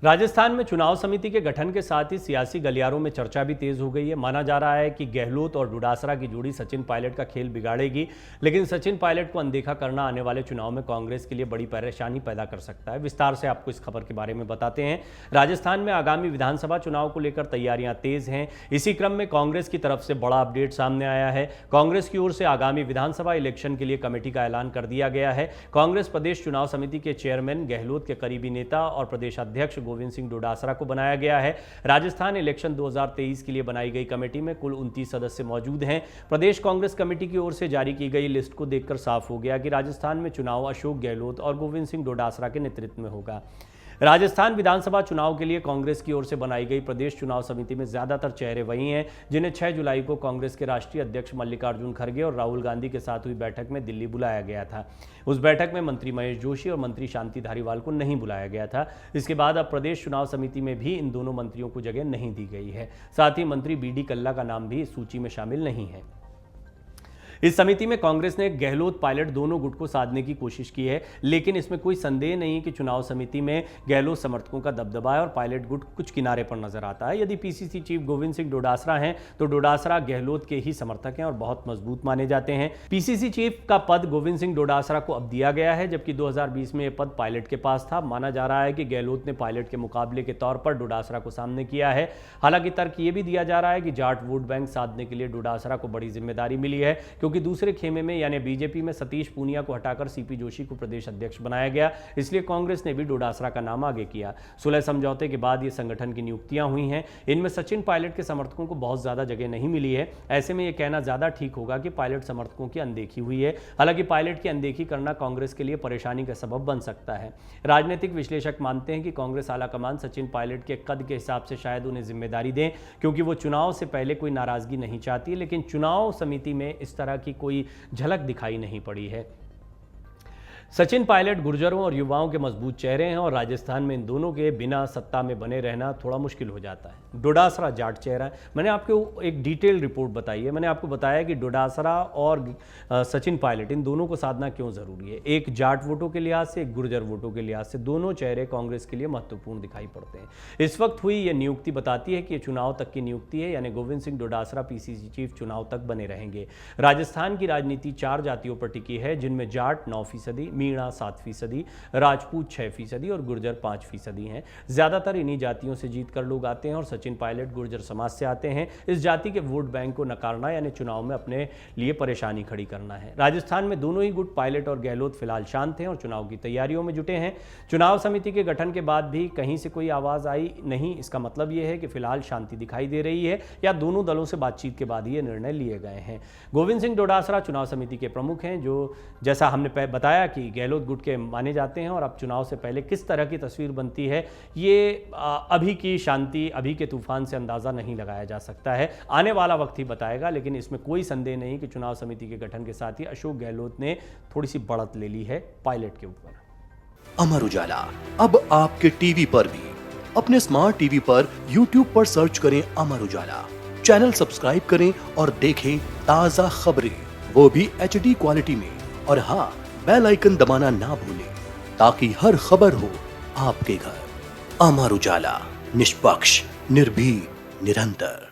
राजस्थान में चुनाव समिति के गठन के साथ ही सियासी गलियारों में चर्चा भी तेज हो गई है। माना जा रहा है कि गहलोत और डोडासरा की जोड़ी सचिन पायलट का खेल बिगाड़ेगी, लेकिन सचिन पायलट को अनदेखा करना आने वाले चुनाव में कांग्रेस के लिए बड़ी परेशानी पैदा कर सकता है। विस्तार से आपको इस खबर के बारे में बताते हैं। राजस्थान में आगामी विधानसभा चुनाव को लेकर तैयारियां तेज हैं। इसी क्रम में कांग्रेस की तरफ से बड़ा अपडेट सामने आया है। कांग्रेस की ओर से आगामी विधानसभा इलेक्शन के लिए कमेटी का ऐलान कर दिया गया है। कांग्रेस प्रदेश चुनाव समिति के चेयरमैन गहलोत के करीबी नेता और प्रदेश अध्यक्ष गोविंद सिंह डोडासरा को बनाया गया है। राजस्थान इलेक्शन 2023 के लिए बनाई गई कमेटी में कुल 29 सदस्य मौजूद हैं। प्रदेश कांग्रेस कमेटी की ओर से जारी की गई लिस्ट को देखकर साफ हो गया कि राजस्थान में चुनाव अशोक गहलोत और गोविंद सिंह डोडासरा के नेतृत्व में होगा। राजस्थान विधानसभा चुनाव के लिए कांग्रेस की ओर से बनाई गई प्रदेश चुनाव समिति में ज्यादातर चेहरे वही हैं जिन्हें 6 जुलाई को कांग्रेस के राष्ट्रीय अध्यक्ष मल्लिकार्जुन खड़गे और राहुल गांधी के साथ हुई बैठक में दिल्ली बुलाया गया था। उस बैठक में मंत्री महेश जोशी और मंत्री शांति धारीवाल को नहीं बुलाया गया था। इसके बाद अब प्रदेश चुनाव समिति में भी इन दोनों मंत्रियों को जगह नहीं दी गई है। साथ ही मंत्री बीडी कल्ला का नाम भी इस सूची में शामिल नहीं है। इस समिति में कांग्रेस ने गहलोत पायलट दोनों गुट को साधने की कोशिश की है, लेकिन इसमें कोई संदेह नहीं कि चुनाव समिति में गहलोत समर्थकों का दबदबा है और पायलट गुट कुछ किनारे पर नजर आता है। यदि पीसीसी चीफ गोविंद सिंह डोडासरा हैं तो डोडासरा गहलोत के ही समर्थक हैं और बहुत मजबूत माने जाते हैं। पीसीसी चीफ का पद गोविंद सिंह डोडासरा को अब दिया गया है, जबकि 2020 में यह पद पायलट के पास था। माना जा रहा है कि गहलोत ने पायलट के मुकाबले के तौर पर डोडासरा को सामने किया है। हालांकि तर्क यह भी दिया जा रहा है कि जाट वोट बैंक साधने के लिए डोडासरा को बड़ी जिम्मेदारी मिली है, क्योंकि दूसरे खेमे में यानी बीजेपी में सतीश पूनिया को हटाकर सीपी जोशी को प्रदेश अध्यक्ष बनाया गया, इसलिए कांग्रेस ने भी डोडासरा का नाम आगे किया। सुलह समझौते के बाद ये संगठन की नियुक्तियां हुई हैं। इनमें सचिन पायलट के समर्थकों को बहुत ज्यादा जगह नहीं मिली है। ऐसे में यह कहना ज्यादा ठीक होगा कि पायलट समर्थकों की अनदेखी हुई है। हालांकि पायलट की अनदेखी करना कांग्रेस के लिए परेशानी का सबब बन सकता है। राजनीतिक विश्लेषक मानते हैं कि कांग्रेस आलाकमान सचिन पायलट के कद के हिसाब से शायद उन्हें जिम्मेदारी दें, क्योंकि वो चुनाव से पहले कोई नाराजगी नहीं चाहती, लेकिन चुनाव समिति में इस तरह की कोई झलक दिखाई नहीं पड़ी है। सचिन पायलट गुर्जरों और युवाओं के मजबूत चेहरे हैं और राजस्थान में इन दोनों के बिना सत्ता में बने रहना थोड़ा मुश्किल हो जाता है। डोडासरा जाट चेहरा है। मैंने आपको एक डिटेल रिपोर्ट बताई है। मैंने आपको बताया कि डोडासरा और सचिन पायलट इन दोनों को साधना क्यों जरूरी है। एक जाट वोटों के लिहाज से, एक गुर्जर वोटों के लिहाज से, दोनों चेहरे कांग्रेस के लिए महत्वपूर्ण दिखाई पड़ते हैं। इस वक्त हुई यह नियुक्ति बताती है कि यह चुनाव तक की नियुक्ति है, यानी गोविंद सिंह डोडासरा पीसीसी चीफ चुनाव तक बने रहेंगे। राजस्थान की राजनीति 4 जातियों पर टिकी है, जिनमें जाट 9%, मीणा 7%, राजपूत 6% और गुर्जर 5% हैं। ज्यादातर इन्हीं जातियों से जीतकर लोग आते हैं और सचिन पायलट गुर्जर समाज से आते हैं। इस जाति के वोट बैंक को नकारना यानी चुनाव में अपने लिए परेशानी खड़ी करना है। राजस्थान में दोनों ही गुट पायलट और गहलोत फिलहाल शांत हैं और चुनाव की तैयारियों में जुटे हैं। चुनाव समिति के गठन के बाद भी कहीं से कोई आवाज आई नहीं। इसका मतलब यह है कि फिलहाल शांति दिखाई दे रही है, या दोनों दलों से बातचीत के बाद ये निर्णय लिए गए हैं। गोविंद सिंह डोडासरा चुनाव समिति के प्रमुख हैं, जो जैसा हमने बताया कि गहलोत गुट के माने जाते हैं। और अब चुनाव से पहले किस तरह की तस्वीर बनती है, ये अभी की शांति, अभी के तूफान से अंदाजा नहीं लगाया जा सकता है। आने वाला वक्त ही बताएगा, लेकिन इसमें कोई संदेह नहीं कि चुनाव समिति के गठन के साथ ही अशोक गहलोत ने थोड़ी सी बढ़त ले ली है पायलट के ऊपर। अमर उजाला अब आपके टीवी पर भी। अपने स्मार्ट टीवी पर YouTube पर सर्च करें अमर उजाला, चैनल सब्सक्राइब करें और देखें ताजा खबरें, वो भी HD क्वालिटी में। और हाँ, बेल आइकन दबाना ना भूलें, ताकि हर खबर हो आपके घर। अमर उजाला, निष्पक्ष, निर्भीक, निरंतर।